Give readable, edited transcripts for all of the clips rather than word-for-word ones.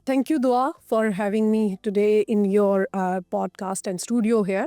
Thank you, Dua, for having me today in your podcast and studio here.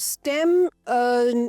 STEM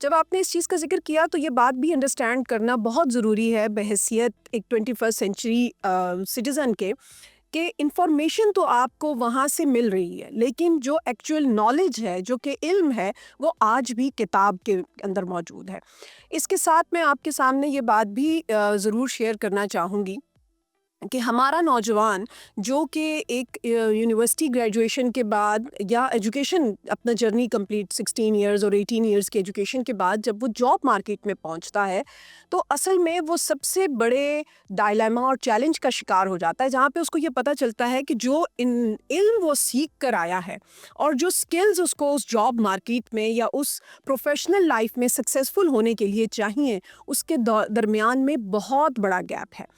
جب آپ نے اس چیز کا ذکر کیا تو یہ بات بھی انڈرسٹینڈ کرنا بہت ضروری ہے بحیثیت ایک 21st سینچری سٹیزن کے، کہ انفارمیشن تو آپ کو وہاں سے مل رہی ہے، لیکن جو ایکچوئل نالج ہے، جو کہ علم ہے، وہ آج بھی کتاب کے اندر موجود ہے۔ اس کے ساتھ میں آپ کے سامنے یہ بات بھی ضرور شیئر کرنا چاہوں گی کہ ہمارا نوجوان جو کہ ایک یونیورسٹی گریجویشن کے بعد یا ایجوکیشن اپنا جرنی کمپلیٹ 16 ایئرز اور 18 ایئرز کی ایجوکیشن کے بعد جب وہ جاب مارکیٹ میں پہنچتا ہے تو اصل میں وہ سب سے بڑے ڈائلیما اور چیلنج کا شکار ہو جاتا ہے، جہاں پہ اس کو یہ پتہ چلتا ہے کہ جو علم وہ سیکھ کر آیا ہے اور جو سکلز اس کو اس جاب مارکیٹ میں یا اس پروفیشنل لائف میں سکسیزفل ہونے کے لیے چاہیے، اس کے درمیان میں بہت بڑا گیپ ہے۔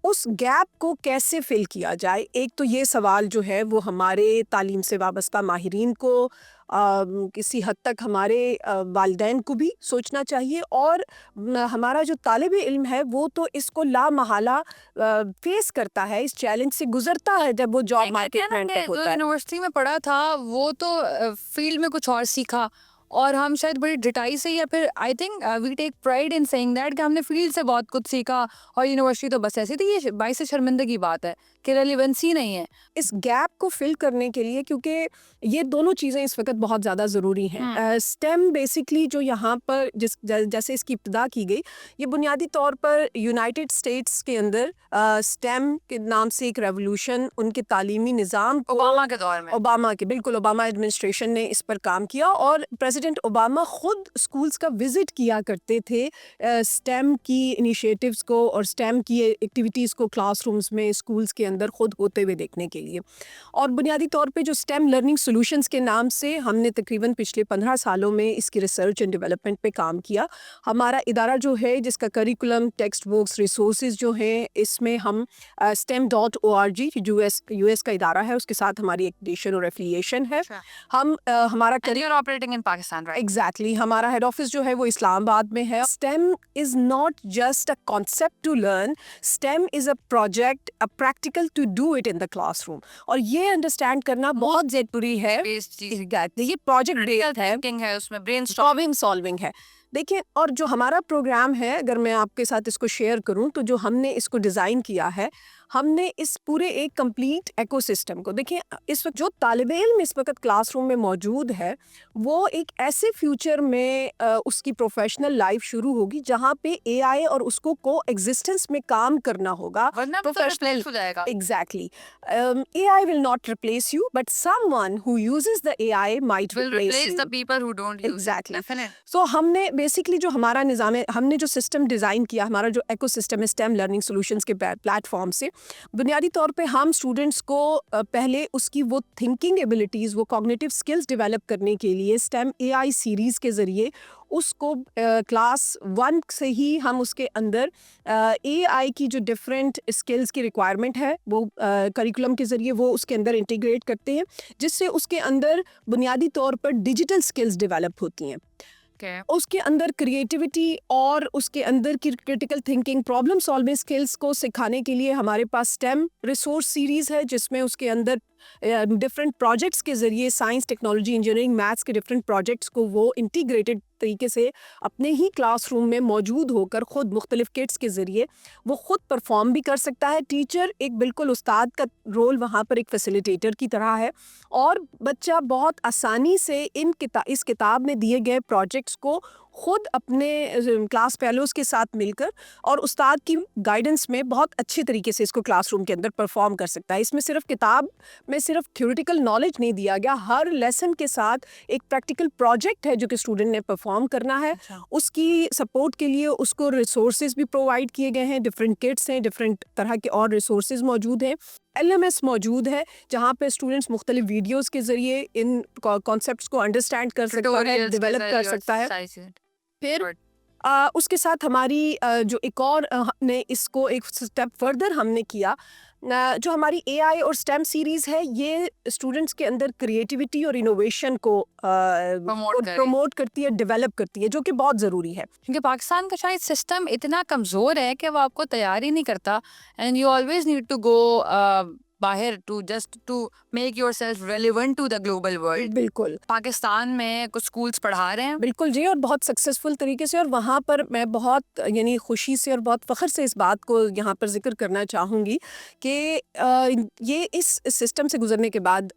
اس گیپ کو کیسے فل کیا جائے، ایک تو یہ سوال جو ہے وہ ہمارے تعلیم سے وابستہ ماہرین کو کسی حد تک ہمارے والدین کو بھی سوچنا چاہیے، اور ہمارا جو طالب علم ہے وہ تو اس کو لا محالہ فیس کرتا ہے، اس چیلنج سے گزرتا ہے جب وہ جاب مارکیٹ میں انٹر ہوتا ہے۔ یونیورسٹی میں پڑھا تھا وہ تو فیلڈ میں کچھ اور سیکھا، اور ہم شاید بڑی ڈٹائی سے، یا پھر I think we take pride in seeing that کہ ہم نے فیلڈ سے بہت کچھ سیکھا اور یونیورسٹی تو بس ایسی تھی۔ یہ باعث شرمندگی بات ہے کہ ریلیونسی نہیں ہے اس گیپ کو فل کرنے کے لیے، کیونکہ یہ دونوں چیزیں اس وقت بہت زیادہ ضروری ہیں۔ اسٹیم بیسکلی جو یہاں پر جیسے اس کی ابتدا کی گئی، یہ بنیادی طور پر یونائٹڈ اسٹیٹس کے اندر اسٹیم کے نام سے ایک ریولوشن ان کے تعلیمی نظام اوباما کے دور میں، بالکل اوباما ایڈمنسٹریشن نے اس پر کام کیا، اور پریزیڈنٹ اوباما خود اسکولس کا وزٹ کیا کرتے تھے اسٹیم کی انیشیٹیوز کو اور اسٹیم کی ایکٹیویٹیز کو کلاس رومز میں اسکولس کے اندر خود ہوتے ہوئے دیکھنے کے لیے۔ اور بنیادی طور پہ جو اسٹیم لرننگ سولوشنز کے نام سے ہم نے تقریباً پچھلے 15 سالوں میں اس کی ریسرچ اینڈ ڈیولپمنٹ پہ کام کیا۔ ہمارا ادارہ جو ہے جس کا کریکولم، ٹیکسٹ بکس، ریسورسز جو ہیں، اس میں ہم STEM.org یو ایس کا ادارہ ہے، اس کے ساتھ ہماری ایکریڈیشن اور ایفیلیشن ہے۔ ہم ہمارا operating in Pakistan, right? Exactly, ہمارا ہیڈ آفس جو ہے وہ اسلام آباد میں ہے۔ STEM is not just a concept to learn, STEM is a project, a practical to do it in the classroom, اور یہ انڈرسٹینڈ کرنا بہت ضروری ہے۔ یہ پروجیکٹ بیسڈ ہے، اس میں برین پرابلم سالونگ ہے۔ دیکھیں، اور جو ہمارا پروگرام ہے، اگر میں آپ کے ساتھ اس کو شیئر کروں تو جو ہم نے اس کو ڈیزائن کیا ہے، ہم نے اس پورے ایک کمپلیٹ ایکو سسٹم کو، دیکھیں اس وقت جو طالب علم اس وقت کلاس روم میں موجود ہے وہ ایک ایسے فیوچر میں اس کی پروفیشنل لائف شروع ہوگی جہاں پہ اے آئی اور اس کو کو ایگزسٹنس میں کام کرنا ہوگا پروفیشنل ہو جائے گا۔ Exactly, A I will not replace you but someone who uses the A I might replace you, the people who don't use it. Exactly. Definitely. So ہم نے بیسکلی جو ہمارا نظام ہے، ہم نے جو سسٹم ڈیزائن کیا، ہمارا جو ایکو سسٹم ہے اسٹیم لرننگ سولوشنس کے پلیٹ فارم سے، بنیادی طور پہ ہم اسٹوڈنٹس کو پہلے اس کی وہ تھنکنگ ایبلٹیز، وہ کوگنیٹیو اسکلز ڈیولپ کرنے کے لیے اسٹیم اے آئی سیریز کے ذریعے اس کو کلاس 1 سے ہی ہم اس کے اندر اے آئی کی جو ڈفرینٹ اسکلز کی ریکوائرمنٹ ہے وہ کریکولم کے ذریعے وہ اس کے اندر انٹیگریٹ کرتے ہیں، جس سے اس کے اندر بنیادی طور پر ڈیجیٹل اسکلز ڈیولپ ہوتی ہیں، اس کے اندر کریٹیوٹی اور اس کے اندر کی critical thinking, problem solving skills کو سکھانے کے لیے ہمارے پاس اسٹیم ریسورس سیریز ہے، جس میں اس کے اندر ڈفرینٹ پروجیکٹس کے ذریعے سائنس، ٹیکنالوجی، انجینئرنگ، میتھس کے ڈفرینٹ پروجیکٹس کو وہ انٹیگریٹڈ طریقے سے اپنے ہی کلاس روم میں موجود ہو کر خود مختلف کٹس کے ذریعے وہ خود پرفارم بھی کر سکتا ہے۔ ٹیچر ایک بالکل استاد کا رول وہاں پر ایک فیسیلیٹیٹر کی طرح ہے، اور بچہ بہت آسانی سے اس کتاب میں دیے گئے پروجیکٹس کو خود اپنے کلاس فیلوز کے ساتھ مل کر اور استاد کی گائیڈنس میں بہت اچھے طریقے سے اس کو کلاس روم کے اندر پرفارم کر سکتا ہے۔ اس میں صرف کتاب میں صرف تھیوریٹیکل نالج نہیں دیا گیا، ہر لیسن کے ساتھ ایک پریکٹیکل پروجیکٹ ہے جو کہ اسٹوڈنٹ نے پرفارم کرنا ہے۔ اس کی سپورٹ کے لیے اس کو ریسورسز بھی پرووائڈ کیے گئے ہیں، ڈفرینٹ کٹس ہیں، ڈفرینٹ طرح کے اور ریسورسز موجود ہیں، LMS موجود ہے جہاں پہ اسٹوڈنٹس مختلف ویڈیوز کے ذریعے ان کانسیپٹس کو انڈرسٹینڈ کر سکتا ہے، ڈیولپ کر سکتا ہے۔ پھر اس کے ساتھ ہماری جو ایک اور ہم نے اس کو ایک اسٹیپ فردر ہم نے کیا، جو ہماری اے آئی اور اسٹیم سیریز ہے، یہ اسٹوڈنٹس کے اندر کریٹیوٹی اور انوویشن کو پروموٹ کرتی ہے، ڈیولپ کرتی ہے، جو کہ بہت ضروری ہے، کیونکہ پاکستان کا شاید سسٹم اتنا کمزور ہے کہ وہ آپ کو تیار ہی نہیں کرتا، and you always need to go باہر to just to make yourself relevant to the global world. بالکل پاکستان میں کچھ اسکولس پڑھا رہے ہیں. بالکل جی، اور بہت سکسیزفل طریقے سے. اور وہاں پر میں بہت یعنی خوشی سے اور بہت فخر سے اس بات کو یہاں پر ذکر کرنا چاہوں گی کہ یہ اس سسٹم سے گزرنے کے بعد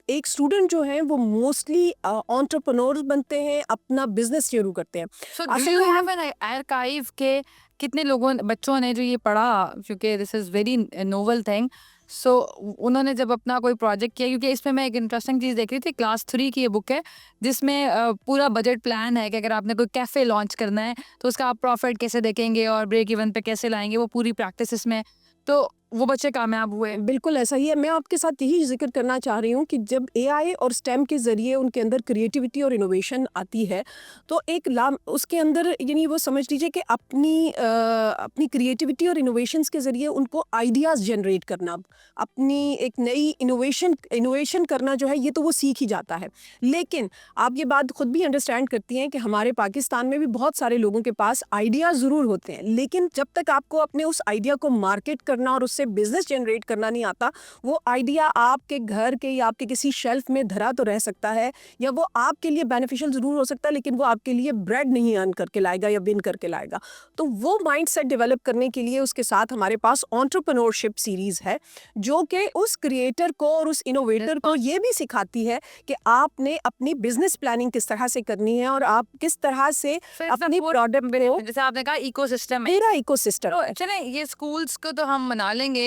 ایک اسٹوڈنٹ جو ہیں وہ موسٹلی انٹرپرنورز بنتے ہیں، اپنا بزنس شروع کرتے ہیں. So do you have an archive کہ کتنے لوگوں بچوں نے جو یہ پڑھا، کیونکہ دس از ویری نوول تھنگ، سو انہوں نے جب اپنا کوئی پروجیکٹ کیا، کیونکہ اس میں میں ایک انٹرسٹنگ چیز دیکھ رہی تھی، کلاس 3 کی یہ بک ہے جس میں پورا بجٹ پلان ہے کہ اگر آپ نے کوئی کیفے لانچ کرنا ہے تو اس کا آپ پروفٹ کیسے دیکھیں گے اور بریک ایون پہ کیسے لائیں گے، وہ پوری پریکٹس اس میں. تو وہ بچے کامیاب ہوئے. بالکل ایسا ہی ہے. میں آپ کے ساتھ یہی ذکر کرنا چاہ رہی ہوں کہ جب اے آئی اور اسٹیم کے ذریعے ان کے اندر کریٹیوٹی اور انوویشن آتی ہے تو ایک اس کے اندر یعنی وہ سمجھ لیجیے کہ اپنی کریٹیوٹی اور انوویشنس کے ذریعے ان کو آئیڈیاز جنریٹ کرنا، اپنی ایک نئی انوویشن کرنا جو ہے یہ تو وہ سیکھ ہی جاتا ہے. لیکن آپ یہ بات خود بھی انڈرسٹینڈ کرتی ہیں کہ ہمارے پاکستان میں بھی بہت سارے لوگوں کے پاس آئیڈیاز ضرور ہوتے ہیں، لیکن جب تک آپ کو اپنے اس آئیڈیا کو مارکیٹ کرنا اور اس سے بزنس جنریٹ کرنا نہیں آتا، وہ آئیڈیا آپ کے گھر کے یا آپ کے کسی شیلف میں دھرا تو رہ سکتا ہے، یا وہ آپ کے لیے بینیفیشل ضرور ہو سکتا ہے لیکن وہ آپ کے لیے بریڈ نہیں ارن کر کے لائے گا یا ون کر کے لائے گا. تو وہ مائنڈ سیٹ ڈیولپ کرنے کے لیے اس کے ساتھ ہمارے پاس انٹرپرینورشپ سیریز ہے جو کہ اس کریٹر کو اور اس انوویٹر کو یہ بھی سکھاتی ہے کہ آپ نے اپنی بزنس پلاننگ کس طرح سے کرنی ہے اور آپ کس طرح سے اپنی پروڈکٹ کو، جیسے آپ نے کہا ایکو سسٹم ہے. میرا ایکو سسٹم. چلیں یہ اسکولس کو تو ہم بنا لیں گے،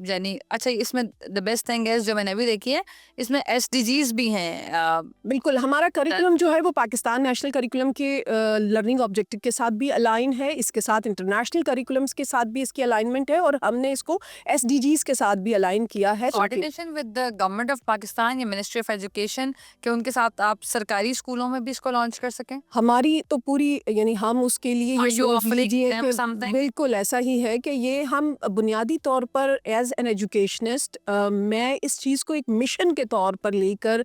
یعنی اچھا اس میں دا بیسٹ تھنگ ہے جو میں نے بھی دیکھی ہے، اس میں ایس ڈی جیز بھی ہیں. بالکل ہمارا کریکولم جو ہے وہ پاکستان نیشنل کریکولم کے لرننگ آبجیکٹو کے ساتھ بھی الائن ہے، اس کے ساتھ انٹرنیشنل کریکولمس کے ساتھ بھی اس کی الائنمنٹ ہے، اور ہم نے اس کو ایس ڈی جیز کے ساتھ بھی الائن کیا ہے. Coordination with the government of Pakistan یا منسٹری آف ایجوکیشن کہ ان کے ساتھ آپ سرکاری اسکولوں میں بھی اس کو لانچ کر سکیں. ہماری تو پوری یعنی ہم اس کے لیے بالکل ایسا ہی ہے کہ یہ ہم بنیادی طور پر ایز این ایجوکیشنسٹ میں اس چیز کو ایک مشن کے طور پر لے کر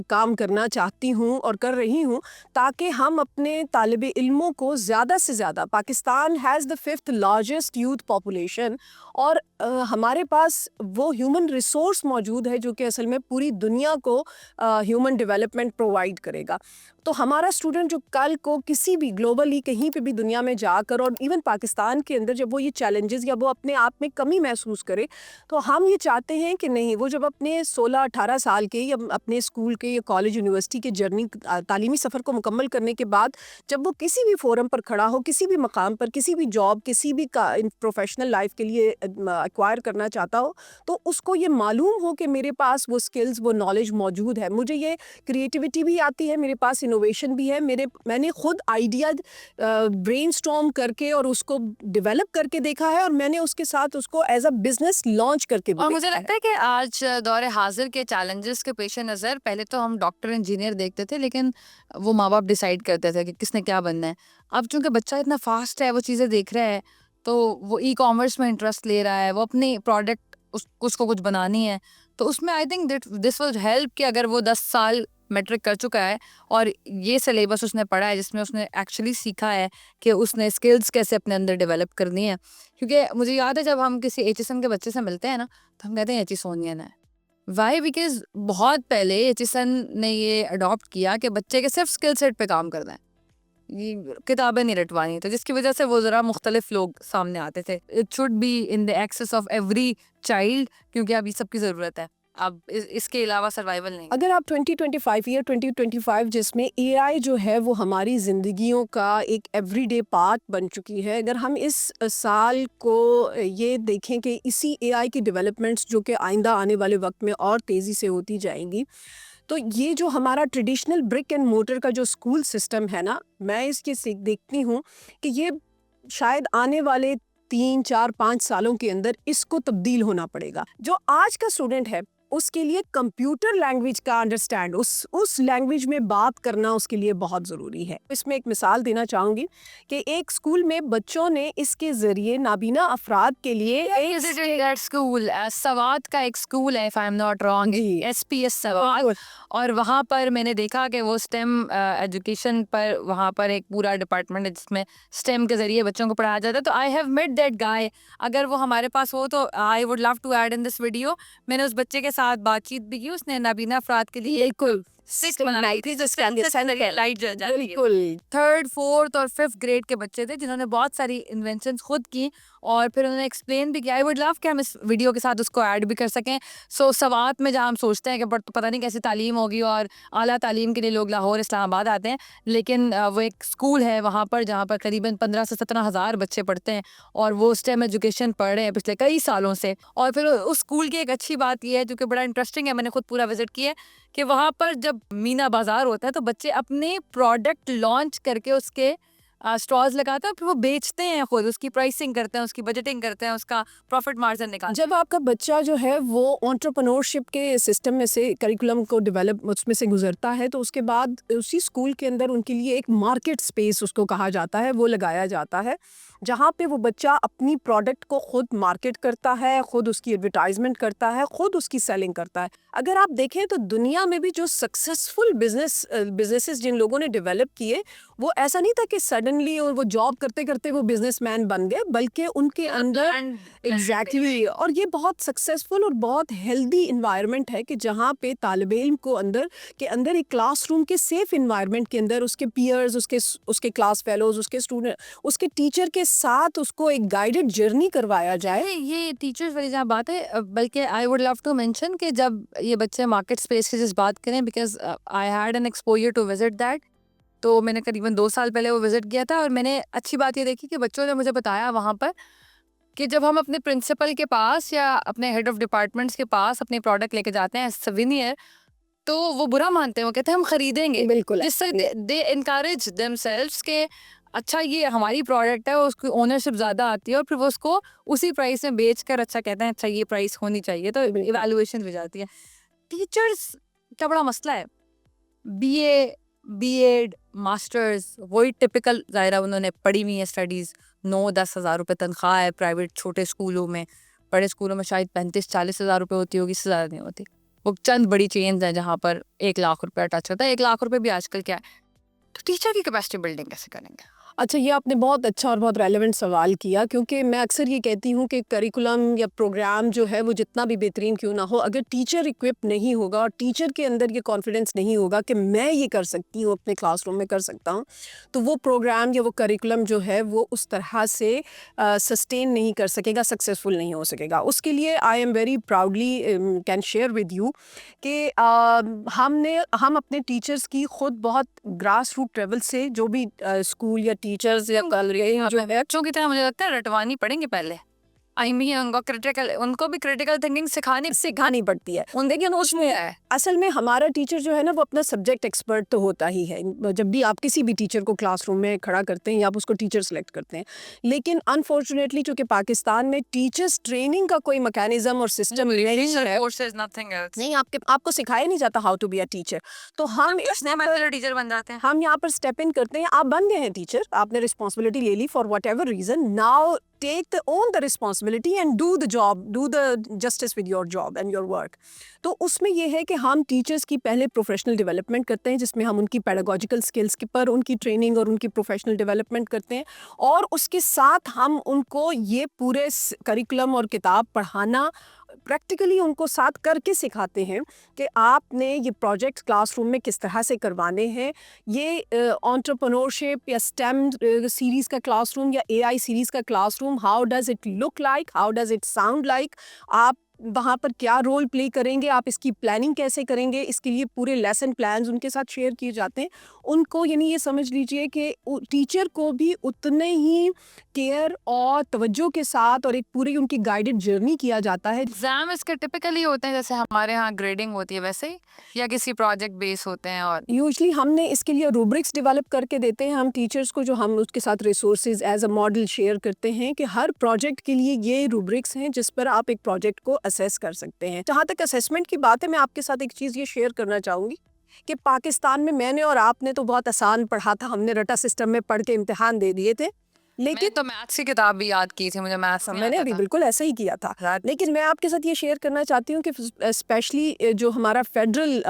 کام کرنا چاہتی ہوں اور کر رہی ہوں، تاکہ ہم اپنے طالب علموں کو زیادہ سے زیادہ، Pakistan has the 5th largest youth population, اور ہمارے پاس وہ ہیومن ریسورس موجود ہے جو کہ اصل میں پوری دنیا کو ہیومن ڈیولپمنٹ پرووائڈ کرے گا. تو ہمارا اسٹوڈنٹ جو کل کو کسی بھی گلوبلی کہیں پہ بھی دنیا میں جا کر، اور ایون پاکستان کے اندر جب وہ یہ چیلنجز یا وہ اپنے آپ میں کمی محسوس کرے، تو ہم یہ چاہتے ہیں کہ نہیں، وہ جب اپنے 16-18 سال کے یا اپنے اسکول کے یا کالج یونیورسٹی کے جرنی تعلیمی سفر کو مکمل کرنے کے بعد جب وہ کسی بھی فورم پر کھڑا ہو، کسی بھی مقام پر، کسی بھی جاب، کسی بھی پروفیشنل لائف کے لیے ایکوائر کرنا چاہتا ہو، تو اس کو یہ معلوم ہو کہ میرے پاس وہ سکلز، وہ نالج موجود ہے. مجھے یہ کریٹیوٹی بھی آتی ہے، میرے پاس انوویشن بھی ہے، میں نے خود آئیڈیا برین اسٹارم کر کے اور اس کو ڈیولپ کر کے دیکھا ہے، اور میں نے اس کے ساتھ اس کو ایز اے بزنس لانچ کر کے بھی. اور مجھے لگتا ہے کہ آج دور حاضر کے چیلنجز کے پیش نظر پہلے تو ہم ڈاکٹر انجینئر دیکھتے تھے، لیکن وہ ماں باپ ڈیسائیڈ کرتے تھے کہ کس نے کیا بننا ہے. اب چونکہ بچہ اتنا فاسٹ ہے، وہ چیزیں دیکھ رہا ہے، تو وہ ای کامرس میں انٹرسٹ لے رہا ہے، وہ اپنی پروڈکٹ اس کو کچھ بنانی ہے، تو اس میں I think this will help کہ اگر وہ 10 سال میٹرک کر چکا ہے اور یہ سلیبس اس نے پڑھا ہے جس میں اس نے ایکچولی سیکھا ہے کہ اس نے اسکلس کیسے اپنے اندر ڈیولپ کرنی ہے. کیونکہ مجھے یاد ہے جب ہم کسی ایچ ایس این کے بچے سے ملتے ہیں نا، تو ہم کہتے ہیں ایچیسونین ہے. وائی؟ بیکاز بہت پہلے ایچ ایس این نے یہ اڈاپٹ کیا کہ بچے کے صرف اسکل سیٹ پہ کام کرنا ہے، یہ کتابیں نہیں رٹوانی، تو جس کی وجہ سے وہ ذرا مختلف لوگ سامنے آتے تھے. It should be in the access of every child, کیونکہ اب یہ سب کی ضرورت ہے، اب اس کے علاوہ سروائیول نہیں. اگر آپ 2025 جس میں اے آئی جو ہے وہ ہماری زندگیوں کا ایک ایوری ڈے پارٹ بن چکی ہے، اگر ہم اس سال کو یہ دیکھیں کہ اسی اے آئی کی ڈیولپمنٹس جو کہ آئندہ آنے والے وقت میں اور تیزی سے ہوتی جائیں گی، تو یہ جو ہمارا ٹریڈیشنل برک اینڈ موٹر کا جو اسکول سسٹم ہے نا، میں اس کی دیکھتی ہوں کہ یہ شاید آنے والے 3-4-5 سالوں کے اندر اس کو تبدیل ہونا پڑے گا. جو آج کا اسٹوڈنٹ ہے اس کے لیے کمپیوٹر لینگویج کا انڈرسٹینڈ اس لینگویج میں بات کرنا اس کے لیے بہت ضروری ہے. اس میں ایک مثال دینا چاہوں گی کہ ایک اسکول میں بچوں نے اس کے ذریعے نابینا افراد کے لیے سوات کا ایک اسکول ہے, if I'm not wrong, SPS Swat, اور وہاں پر میں نے دیکھا کہ وہ اسٹیم ایجوکیشن پر وہاں پر ایک پورا ڈپارٹمنٹ ہے جس میں اسٹیم کے ذریعے بچوں کو پڑھایا جاتا ہے. تو I have met that guy. اگر وہ ہمارے پاس ہو تو I would love to add in this video. میں نے اس بچے کے ساتھ بات چیت بھی کی, اس نے نابینا افراد کے لیے تھرڈ فورتھ اور ففتھ گریڈ کے بچے تھے جنہوں نے بہت ساری انوینشنز خود کی اور پھر انہوں نے ایکسپلین بھی کیا. آئی ووڈ لو کہ ہم اس ویڈیو کے ساتھ اس کو ایڈ بھی کر سکیں. سو سوات میں جہاں ہم سوچتے ہیں کہ پتہ نہیں کیسی تعلیم ہوگی اور اعلیٰ تعلیم کے لیے لوگ لاہور اسلام آباد آتے ہیں, لیکن وہ ایک اسکول ہے وہاں پر جہاں پر قریباً 15 سے 17 ہزار بچے پڑھتے ہیں اور وہ اسٹیم ایجوکیشن پڑھ رہے ہیں پچھلے کئی سالوں سے. اور پھر اس اسکول کی ایک اچھی بات یہ ہے جو کہ بڑا انٹرسٹنگ ہے, میں نے خود پورا وزٹ کیا ہے, کہ وہاں پر جب مینا بازار ہوتا ہے تو بچے اپنے پروڈکٹ لانچ کر کے اس کے اسٹالز لگاتے ہیں اور پھر وہ بیچتے ہیں, خود اس کی پرائسنگ کرتے ہیں, اس کی بجٹنگ کرتے ہیں, اس کا پروفٹ مارجن نکالتے ہیں. جب آپ کا بچہ جو ہے وہ انٹرپرنورشپ کے سسٹم میں سے کریکولم کو ڈیولپ اس میں سے گزرتا ہے تو اس کے بعد اسی اسکول کے اندر ان کے لیے ایک مارکیٹ اسپیس اس کو کہا جاتا ہے وہ لگایا جاتا ہے, جہاں پہ وہ بچہ اپنی پروڈکٹ کو خود مارکیٹ کرتا ہے, خود اس کی ایڈورٹائزمنٹ کرتا ہے, خود اس کی سیلنگ کرتا ہے. اگر آپ دیکھیں تو دنیا میں بھی جو سکسیزفل بزنسز جن لوگوں نے ڈیولپ کیے وہ ایسا نہیں تھا کہ سڈنلی وہ جاب کرتے کرتے وہ بزنس مین بن گئے, بلکہ ان کے اندر ایگزیکٹلی اور یہ بہت سکسیزفل اور بہت ہیلدی انوائرمنٹ ہے کہ جہاں پہ طالب علم کو اندر ایک کلاس روم کے سیف انوائرمنٹ کے اندر اس کے پیئرز, اس کے کلاس فیلوز, اس کے اسٹوڈنٹ, اس کے ٹیچر کے ساتھ اس کو ایک گائیڈڈ جرنی کروایا جائے. یہ ٹیچرز والی جہاں بات ہے, بلکہ I would love to mention کہ جب یہ بچے مارکیٹ اسپیس کی جس بات کریں, because I had an exposure to visit that, تو میں نے قریباً 2 سال پہلے وہ وزٹ کیا تھا اور میں نے اچھی بات یہ دیکھی کہ بچوں نے مجھے بتایا وہاں پر کہ جب ہم اپنے پرنسپل کے پاس یا اپنے ہیڈ آف ڈپارٹمنٹس کے پاس اپنے پروڈکٹ لے کے جاتے ہیں سوینئر, تو وہ برا مانتے ہیں, وہ کہتے ہیں ہم خریدیں گے. بالکل, جس سے دے انکریج دیم سیلفس کہ اچھا یہ ہماری پروڈکٹ ہے, اس کی اونرشپ زیادہ آتی ہے اور پھر وہ اس کو اسی پرائس میں بیچ کر اچھا کہتے ہیں اچھا یہ پرائس ہونی چاہیے, تو ایویلویشن بھی جاتی ہے. ٹیچرس کا بڑا مسئلہ ہے, BA ماسٹرز وہی ٹپکل, ظاہرہ انہوں نے پڑھی ہوئی ہیں اسٹڈیز, 9-10 ہزار روپے تنخواہ ہے پرائیویٹ چھوٹے اسکولوں میں, بڑے اسکولوں میں شاید 35-40 ہزار روپے ہوتی ہوگی, اس سے زیادہ نہیں ہوتی. وہ چند بڑی چینز ہیں جہاں پر 1 لاکھ روپے ٹچ کرتا ہے. 1 لاکھ روپے بھی آج کل کیا ہے, تو ٹیچر کی کیپیسٹی بلڈنگ کیسے کریں گے؟ اچھا, یہ آپ نے بہت اچھا اور بہت ریلیونٹ سوال کیا, کیونکہ میں اکثر یہ کہتی ہوں کہ کریکولم یا پروگرام جو ہے وہ جتنا بھی بہترین کیوں نہ ہو, اگر ٹیچر اکوپ نہیں ہوگا اور ٹیچر کے اندر یہ کانفیڈنس نہیں ہوگا کہ میں یہ کر سکتی ہوں, اپنے کلاس روم میں کر سکتا ہوں, تو وہ پروگرام یا وہ کریکولم جو ہے وہ اس طرح سے سسٹین نہیں کر سکے گا, سکسیزفل نہیں ہو سکے گا. اس کے لیے I am very proudly can share with you کہ ہم اپنے ٹیچرس کی خود بہت گراس روٹ لیول سے جو بھی اسکول یا ٹیچرز یا جو بچوں کی طرح مجھے لگتا ہے رٹوانی پڑیں گے پہلے. ان کو بھی کریٹیکل تھنکنگ سکھانی پڑتی ہے. لیکن اس میں ہے اصل میں ہمارا ٹیچر جو ہے نا وہ اپنا سبجیکٹ ایکسپرٹ تو ہوتا ہی ہے. جب بھی آپ کسی بھی ٹیچر کو کلاس روم میں کھڑا کرتے ہیں یا آپ اس کو ٹیچر سلیکٹ کرتے ہیں, لیکن انفارچونیٹلی چونکہ پاکستان میں ٹیچرس ٹریننگ کا کوئی میکینزم اور سسٹم نہیں, آپ کو سکھایا نہیں جاتا how to be a teacher. تو ہم ٹیچر بن جاتے ہیں, ہم یہاں پر اسٹیپ ان کرتے ہیں. آپ بن گئے ہیں ٹیچر, آپ نے رسپانسبلٹی لے لی for what ever reason, now take own the responsibility and do the job, do the justice with your job and your work. تو اس میں یہ ہے کہ ہم ٹیچرس کی پہلے پروفیشنل ڈیولپمنٹ کرتے ہیں, جس میں ہم ان کی پیڈاگوجیکل سکلز کے پر ان کی ٹریننگ اور ان کی پروفیشنل ڈیولپمنٹ کرتے ہیں, اور اس کے ساتھ ہم ان کو یہ پورے کریکولم اور کتاب پڑھانا پریکٹیکلی ان کو ساتھ کر کے سکھاتے ہیں کہ آپ نے یہ پروجیکٹ کلاس روم میں کس طرح سے کروانے ہیں. یہ انٹرپرنورشپ یا اسٹیم سیریز کا کلاس روم یا AI سیریز کا classroom, how does it look like, how does it sound like, آپ وہاں پر کیا رول پلے کریں گے, آپ اس کی پلاننگ کیسے کریں گے, اس کے لیے پورے لیسن پلانز ان کے ساتھ شیئر کیے جاتے ہیں. ان کو یعنی یہ سمجھ لیجئے کہ ٹیچر کو بھی اتنے ہی کیئر اور توجہ کے ساتھ اور ایک پوری ان کی گائیڈڈ جرنی کیا جاتا ہے. ایگزام اس کے ٹپکلی ہوتے ہیں جیسے ہمارے ہاں گریڈنگ ہوتی ہے ویسے ہی, یا کسی پروجیکٹ بیس ہوتے ہیں؟ اور یوزلی ہم نے اس کے لیے روبرکس ڈیولپ کر کے دیتے ہیں ہم ٹیچرس کو, جو ہم اس کے ساتھ resources as a model share کرتے ہیں کہ ہر پروجیکٹ کے لیے یہ روبرکس ہیں جس پر آپ ایک پروجیکٹ کو اسیس کر سکتے ہیں. جہاں تک اسیسمنٹ کی بات ہے, میں آپ کے ساتھ ایک چیز یہ شیئر کرنا چاہوں گی کہ پاکستان میں نے اور آپ نے تو بہت آسان پڑھا تھا, ہم نے رٹا سسٹم میں پڑھ کے امتحان دے دیے تھے, میں لیکن تو میتھس کی کتاب بھی یاد کی تھی, مجھے میتھس میں نے بھی بالکل ایسا ہی کیا تھا. لیکن میں آپ کے ساتھ یہ شیئر کرنا چاہتی ہوں کہ اسپیشلی جو ہمارا فیڈرل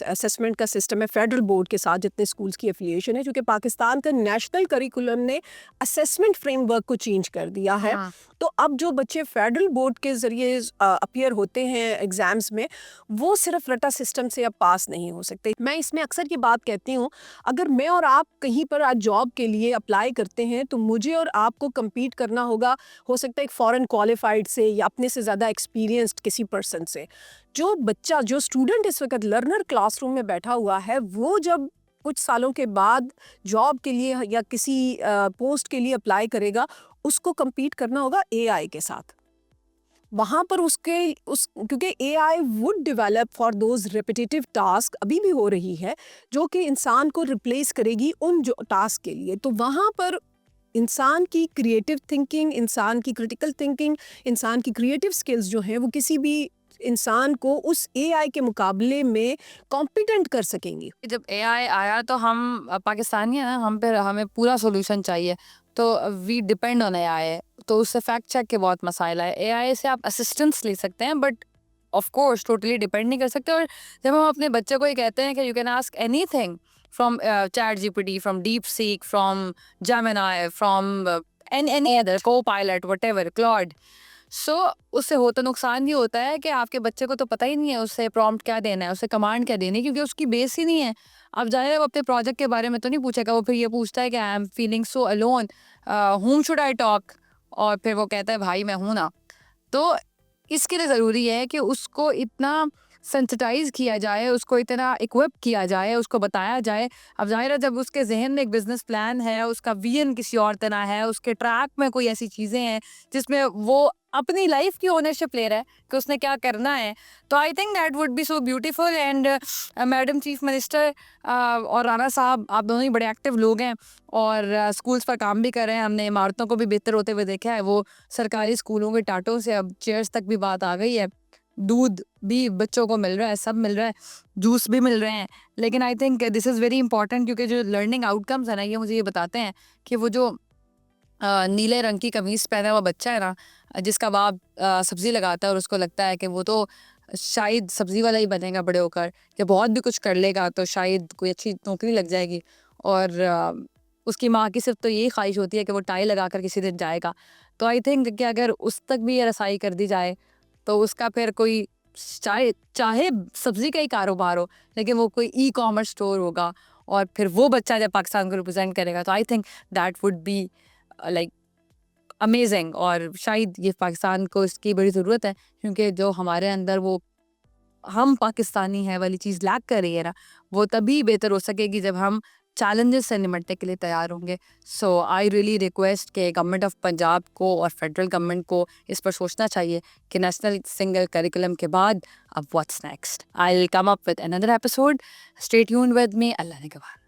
اسیسمنٹ کا سسٹم ہے, فیڈرل بورڈ کے ساتھ جتنے اسکولس کی افیلیشن ہے, چونکہ پاکستان کا نیشنل کریکولم نے اسیسمنٹ فریم ورک کو چینج کر دیا ہے, تو اب جو بچے فیڈرل بورڈ کے ذریعے اپیئر ہوتے ہیں ایگزامس میں, وہ صرف رٹا سسٹم سے اب پاس نہیں ہو سکتے. میں اس میں اکثر یہ بات کہتی ہوں, اگر میں اور آپ کہیں پر آج جاب کے لیے اپلائی کرتے ہیں تو مجھے اور آپ کو کمپیٹ کرنا ہوگا, ہو سکتا ہے ایک فورن کوالیفائڈ سے یا اپنے سے زیادہ ایکسپیرینسڈ کسی پرسن سے. جو بچہ, جو اسٹوڈنٹ اس وقت لرنر کلاس روم میں بیٹھا ہوا ہے, وہ جب کچھ سالوں کے بعد جاب کے لیے یا کسی پوسٹ کے لیے اپلائی کرے گا, اس کو کمپیٹ کرنا ہوگا اے آئی کے ساتھ. وہاں پر کیونکہ A I would develop for those repetitive task, ابھی بھی ہو رہی ہے, جو کہ انسان کو ریپلیس کرے گی ان جو ٹاسک کے لیے. تو وہاں پر انسان کی کریٹیو تھنکنگ, انسان کی کرٹیکل تھنکنگ, انسان کی کریٹیو سکلز جو ہیں, وہ کسی بھی انسان کو اس اے آئی کے مقابلے میں کمپیٹنٹ کر سکیں گی. جب اے آئی آیا تو ہم پاکستانی ہیں نا, ہمیں پورا سولوشن چاہیے, تو وی ڈپینڈ آن اے آئی. تو اس سے فیکٹ چیک کے بہت مسائل ہے. اے آئی سے آپ اسسٹنس لے سکتے ہیں, but of course totally depend نہیں کر سکتے. اور جب ہم اپنے بچے کو یہ کہتے ہیں کہ you can ask anything from chat G P T, from DeepSeek, from Gemini, from any other co-pilot, whatever, Claude. So اس سے ہوتا نقصان یہ ہوتا ہے کہ آپ کے بچے کو تو پتہ ہی نہیں ہے اسے پرومپٹ کیا دینا ہے, اسے کمانڈ کیا دینی ہے, کیونکہ اس کی بیس ہی نہیں ہے. اب ظاہر ہے وہ اپنے پروجیکٹ کے بارے میں تو نہیں پوچھے گا, وہ پھر یہ پوچھتا ہے کہ I am feeling so alone, whom should I talk, اور پھر وہ کہتا ہے بھائی میں ہوں نا. تو اس کے لیے ضروری ہے کہ اس کو اتنا سینسٹائز کیا جائے, اس کو اتنا اکوپ کیا جائے, اس کو بتایا جائے. اب ظاہر ہے جب اس کے ذہن میں ایک بزنس پلان ہے, اس کا ویژن کسی اور طرح ہے, اس کے ٹریک میں کوئی ایسی چیزیں ہیں جس میں وہ اپنی لائف کی اونرشپ لے رہا ہے کہ اس نے کیا کرنا ہے, تو I think that would be so beautiful. And madam chief minister اور رانا صاحب, آپ دونوں ہی بڑے ایکٹیو لوگ ہیں اور اسکولس پر کام بھی کر رہے ہیں. ہم نے عمارتوں کو بھی بہتر ہوتے ہوئے دیکھا ہے. وہ سرکاری اسکولوں کے ٹاٹوں سے اب چیئرس تک بھی بات آ گئی ہے, دودھ بھی بچوں کو مل رہا ہے, سب مل رہا ہے, جوس بھی مل رہے ہیں. لیکن I think this is very important, کیونکہ جو لرننگ آؤٹ کمز ہیں نا, یہ مجھے یہ بتاتے ہیں کہ وہ جو نیلے رنگ کی قمیض پہنا ہوا بچہ ہے نا, جس کا باپ سبزی لگاتا ہے اور اس کو لگتا ہے کہ وہ تو شاید سبزی والا ہی بنے گا بڑے ہو کر, کہ بہت بھی کچھ کر لے گا تو شاید کوئی اچھی نوکری لگ جائے گی, اور اس کی ماں کی صرف تو یہی خواہش ہوتی ہے کہ وہ ٹائی لگا کر کسی دن جائے گا. تو آئی تھنک کہ اگر اس تک بھی یہ رسائی کر دی جائے تو اس کا پھر کوئی چاہے سبزی کا ہی کاروبار ہو, لیکن وہ کوئی ای کامرس اسٹور ہوگا, اور پھر وہ بچہ جب پاکستان کو ریپرزینٹ کرے گا, تو I think that would be like amazing. اور شاید یہ پاکستان کو اس کی بڑی ضرورت ہے, کیونکہ جو ہمارے اندر وہ ہم پاکستانی ہیں والی چیز لیک کر رہی ہے نا, وہ تبھی بہتر ہو سکے گی جب ہم چیلنجز سے نمٹنے کے لیے تیار ہوں گے. سو آئی ریئلی ریکویسٹ کہ گورنمنٹ آف پنجاب کو اور فیڈرل گورنمنٹ کو اس پر سوچنا چاہیے کہ نیشنل سنگل کریکولم کے بعد اب what's next. I will come up with another episode. Stay tuned with me. Allah نگہبان.